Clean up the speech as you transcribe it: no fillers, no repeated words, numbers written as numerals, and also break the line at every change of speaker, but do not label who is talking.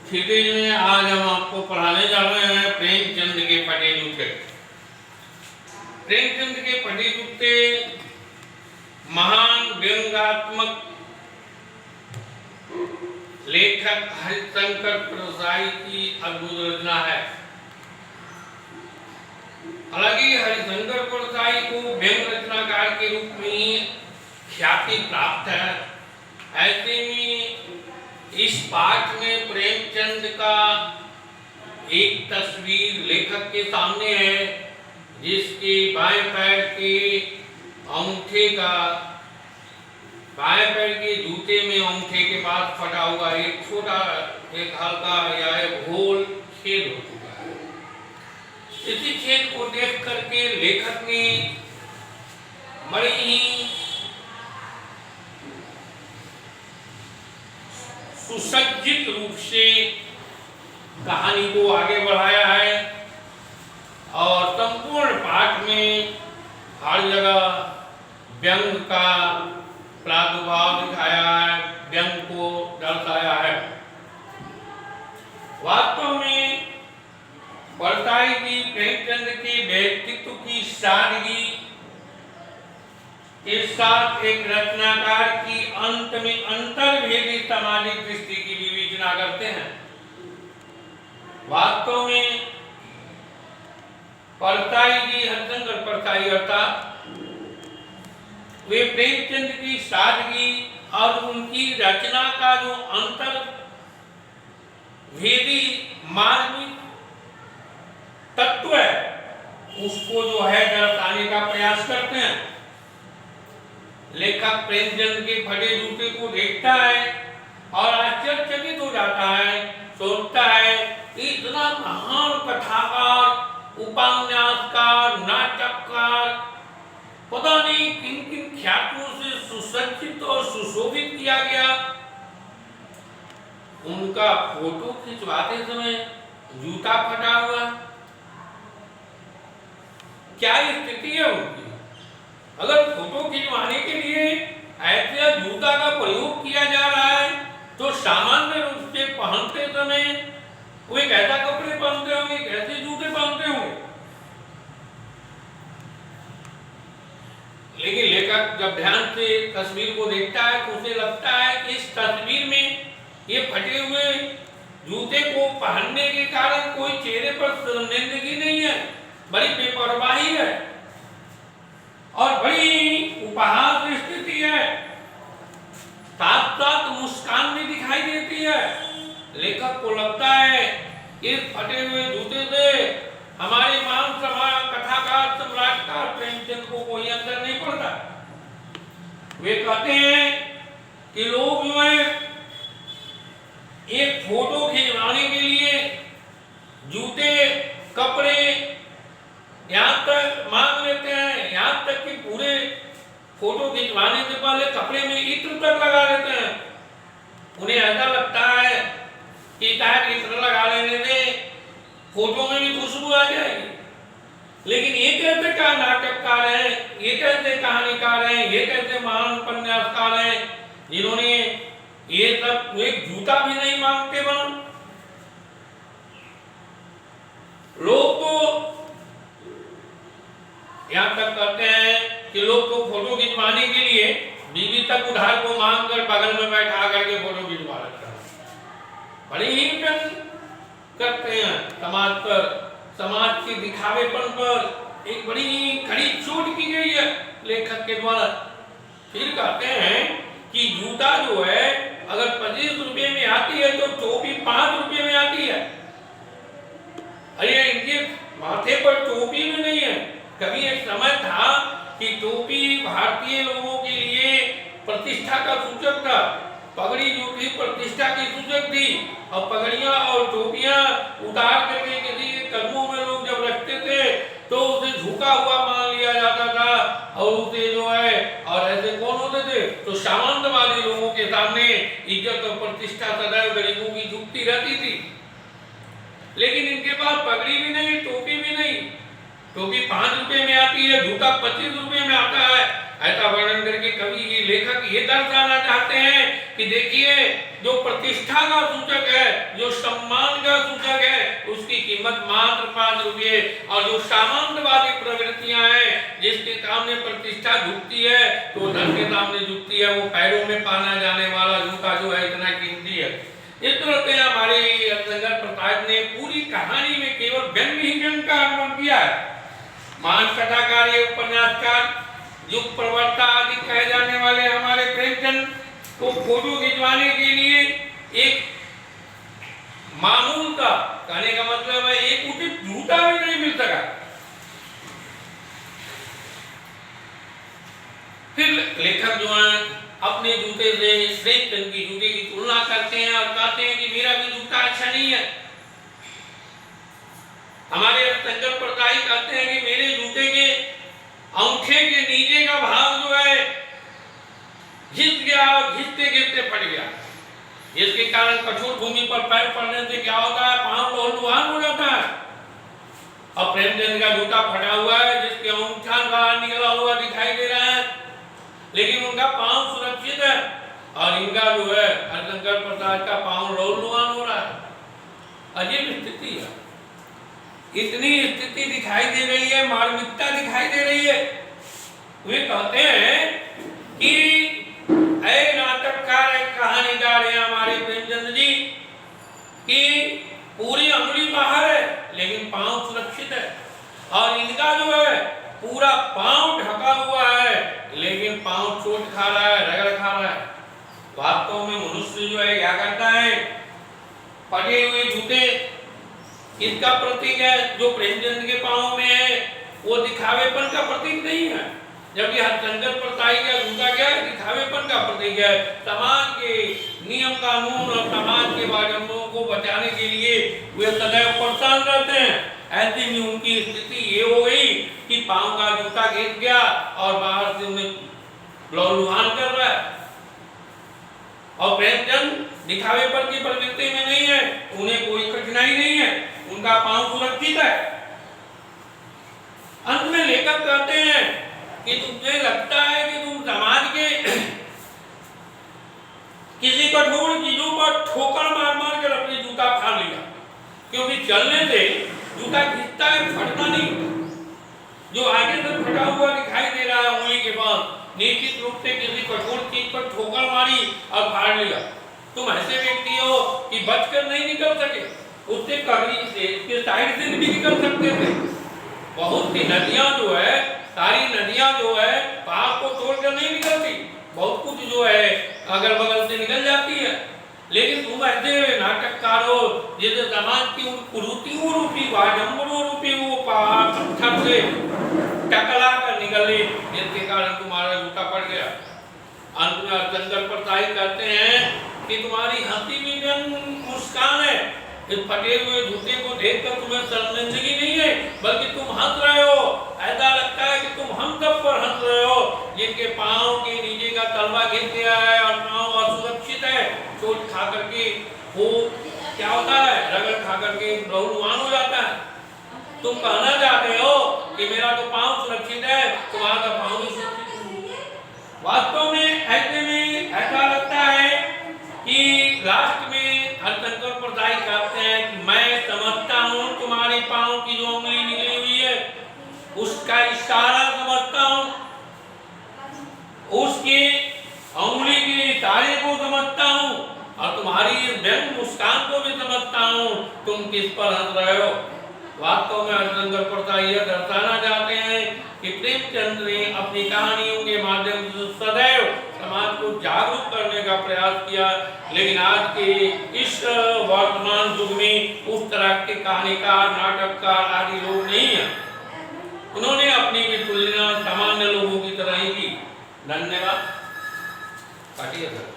क्षितिज में आज हम आपको पढ़ाने जा रहे हैं प्रेमचंद के फटे जूते। प्रेमचंद के फटे जूते महान व्यंग्यात्मक लेखक हरिशंकर परसाई की अद्भुत रचना है। हालांकि हरिशंकर परसाई को व्यंग रचनाकार के रूप में ख्याति प्राप्त है। ऐसे में इस पाठ में प्रेमचंद का एक तस्वीर लेखक के सामने है, जिसके बाएं पैर के अंगूठे का बाएं पैर के जूते में अंगूठे के पास फटा हुआ एक छोटा एक हल्का या एक होल छेद हो चुका है। इसी छेद को देख करके लेखक ने बड़ी ही सुसज्जित रूप से कहानी को आगे बढ़ाया है और संपूर्ण पाठ में हर जगह व्यंग का प्रादुर्भाव दिखाया है, व्यंग को दर्शाया है। वास्तव में परसाई जी प्रेमचंद के व्यक्तित्व की सादगी के साथ एक रचनाकार की अंत में अंतर्भेदी सामाजिक दृष्टि की विवेचना करते हैं। वास्तव में परसाई जी हरिशंकर परसाई अर्थात वे प्रेमचंद की सादगी और उनकी रचना का जो अंतर्भेदी मार्मिक तत्व है उसको जो है दर्शाने का प्रयास करते हैं। लेखक प्रेमचंद के फटे जूते को देखता है और आश्चर्यचकित हो जाता है, सोचता है कि इतना महान कथाकार, उपन्यासकार, नाटककार, पता नहीं किन किन ख्यातियों से सुसज्जित और सुशोभित किया गया, उनका फोटो खिंचवाते समय जूता फटा हुआ। क्या स्थिति है उनकी? अगर फोटो खिंचवाने के लिए ऐसे जूता का प्रयोग किया जा रहा है तो सामान्य रूप से पहनते समय वो कैसा कपड़े पहनते होंगे, कैसे जूते पहनते होंगे। लेकिन लेखक जब ध्यान से तस्वीर को देखता है तो उसे लगता है कि इस तस्वीर में ये फटे हुए जूते को पहनने के कारण कोई चेहरे पर शर्मिंदगी नहीं है, बड़ी बेपरवाही है और बड़ी उपहास स्थिति है, साथ साथ मुस्कान भी दिखाई देती है। लेखक को लगता है इस फटे हुए जूते से हमारे महान कथाकार सम्राटकार प्रेमचंद को कोई अंदर नहीं पड़ता। वे कहते हैं कि लोग जो है एक फोटो खिंचवाने के लिए जूते, कपड़े यहाँ तक मांग लेते हैं, यहाँ तक कि पूरे फोटो खिंचवाने से पहले कपड़े में इत्र तक लगा लेते हैं। उन्हें ऐसा लगता है कि शायद इत्र लगा लेने से फोटो में भी खुशबू आ जाएगी। लेकिन ये कैसे का नाटककार है, ये कैसे कहानीकार है, ये कैसे महान उपन्यासकार है जिन्होंने ये सब एक जूता भी नहीं मांगते बना। लोग तो यहाँ तक कहते हैं कि लोग को फोटो खिंचवाने के लिए बीवी तक उधार को मांग कर बगल में बैठा करके फोटो खिंचवा लेता है। बड़ी ही करते हैं समाज पर, समाज के दिखावेपन पर एक बड़ी कड़ी चोट की गई है लेखक के द्वारा। फिर कहते हैं कि जूता जो है अगर 25 रुपये में आती है तो टोपी 5 रुपये में आती है। अरे इनके माथे पर टोपी भी नहीं है। कभी एक समय था कि टोपी भारतीय लोगों के लिए प्रतिष्ठा का सूचक था, पगड़ी जो थी प्रतिष्ठा की सूचक थी और पगड़ियां और टोपियां उतार करके किसी कदमों में लोग जब रखते थे तो उसे झुका हुआ मान लिया जाता था और उसे जो है और ऐसे कौन होते थे तो सामंतवादी लोगों के सामने इज्जत और प्रतिष्ठा सदैव गरीबों की झुकती रहती थी। लेकिन इनके पास पगड़ी भी नहीं, टोपी भी नहीं। टोपी 5 रुपये में आती है, जूता 25 रुपये में आता है। ऐसा वर्णन करके कवि ये लेखक ये दर्शाना चाहते हैं कि देखिए जो प्रतिष्ठा का सूचक है, जो सम्मान का सूचक है, उसकी कीमत मात्र 5 रुपये। और जो सामंतवादी प्रवृत्तियां हैं, जिसके सामने प्रतिष्ठा झुकती है तो धन के सामने झुकती है, वो पैरों में पहना जाने वाला जूता जो है इतना कीमती है। इस तरह से हमारे हरिशंकर प्रसाद ने पूरी कहानी में केवल व्यंग ही व्यंग का अनुमान किया है। महान कथाकार, उपन्यासकार, युग प्रवर्ता आदि कहे जाने वाले हमारे प्रेमचंद को फोटो खिंचवाने के लिए एक मामूल का, कहने का मतलब है एक उचित जूता भी नहीं मिल सका। फिर लेखक जो है अपने जूते से प्रेमचंद की जूते की तुलना करते हैं और कहते हैं कि मेरा भी जूता अच्छा नहीं है। हमारे हरिशंकर प्रसाद कहते हैं कि मेरे जूते के अंगूठे के नीचे का भाग जो है घिस गया और घिसते गिरते फट गया। इसके कारण कठोर भूमि पर पैर पड़ने से क्या होता है, पांव लहूलुहान हो जाता है। और प्रेमचंद का जूता फटा हुआ है, जिसके अंगूठा बाहर निकला हुआ दिखाई दे रहा है, लेकिन उनका पांव सुरक्षित है और इनका जो है हरिशंकर प्रसाद का पांव लहूलुहान हो रहा है। अजीब स्थिति है। इतनी स्थिति दिखाई दे रही है, मार्मिकता दिखाई दे रही है। वे कहते हैं कि ऐ नाटककार, एक कहानीकार है हमारे प्रेमचंद जी, कि पूरी अंगुली बाहर है लेकिन पांव सुरक्षित है, और इनका जो है पूरा पांव ढका हुआ है लेकिन पांव चोट खा रहा है, रगड़ खा रहा है। वास्तव में मनुष्य जो है क्या करता है, फटे हुए जूते इसका प्रतीक है। जो प्रेमचंद के पांव में है वो दिखावेपन का प्रतीक नहीं है, जबकि हरिशंकर प्रसाद का जूता क्या है, दिखावेपन का प्रतीक है। समाज के नियम कानून और समाज के वादों को बचाने के लिए वे सदैव परेशान रहते हैं। ऐसे में उनकी स्थिति ये हो गई कि पांव का जूता घिस गया और बाहर से उन्हें लहूलुहान कर रहा है। और प्रेमचंद दिखावेपन की प्रवृत्ति में नहीं है, उन्हें कोई कठिनाई नहीं है, उनका पांव सुरक्षित है। अंत में लेखक कहते हैं कि तुझे लगता है कि तुम समाज के किसी कठोर चीजों पर ठोकर मार मार कर अपनी जूता फाड़ लिया, क्योंकि चलने से जूता घिसता है, फटता नहीं। जो आगे से फटा हुआ दिखाई दे रहा है उंगली के पास, निश्चित रूप से किसी कठोर चीज पर ठोकर मारी और फाड़ लिया। तुम ऐसे व्यक्ति हो कि बचकर नहीं निकल सके, उससे कगरी से इसके साइड से भी निकल सकते थे। बहुत सी नदियां जो है, सारी नदियां जो है पहाड़ को तोड़कर नहीं निकलती, बहुत कुछ जो है अगल बगल से निकल जाती है। लेकिन तुम ऐसे नाटककार हो जैसे समाज की उन कुरीतियों रूपी, वाडंबरों रूपी वो पहाड़ पत्थर से टकरा कर निकले, जिसके कारण तुम्हारा जूता पड़ गया। अंत में हरिशंकर प्रसाद कहते हैं कि तुम्हारी हंसी भी मुस्कान है। इस फटे हुए जूते को देखकर तुम्हें शर्मिंदगी नहीं है, बल्कि तुम हंस रहे हो। ऐसा लगता है कि तुम हम सब पर हंस रहे हो, जिनके पांव के नीचे का तलवा घिस गया है और पांव असुरक्षित है। चोट खा करके वो क्या होता है, रगड़ खा करके लहूलुहान हो जाता है। तुम कहना चाहते हो कि मेरा तो पांव सुरक्षित है, तुम्हारा तो पांव नहीं सुरक्षित। वास्तव में ऐसे में ऐसा लगता है कि लास्ट में हरिशंकर प्रसाद कहते हैं कि मैं समझता हूँ तुम्हारे पांव की जो उंगली निकली हुई है उसका इशारा समझता हूँ, उसके उंगली के इशारे को समझता हूँ और तुम्हारी व्यंग मुस्कान को भी समझता हूँ, तुम किस पर हंस रहे हो। वास्तव में हरिशंकर प्रसाद यह दर्शाना चाहते हैं कि प्रेमचंद ने अपनी कहानियों के माध्यम से सदैव समाज को जागरूक करने का प्रयास किया, लेकिन आज के इस वर्तमान युग में उस तरह के कहानीकार, नाटककार आदि लोग नहीं हैं। उन्होंने अपनी भी तुलना सामान्य लोगों की तरह ही की। धन्यवाद। काटिए सर।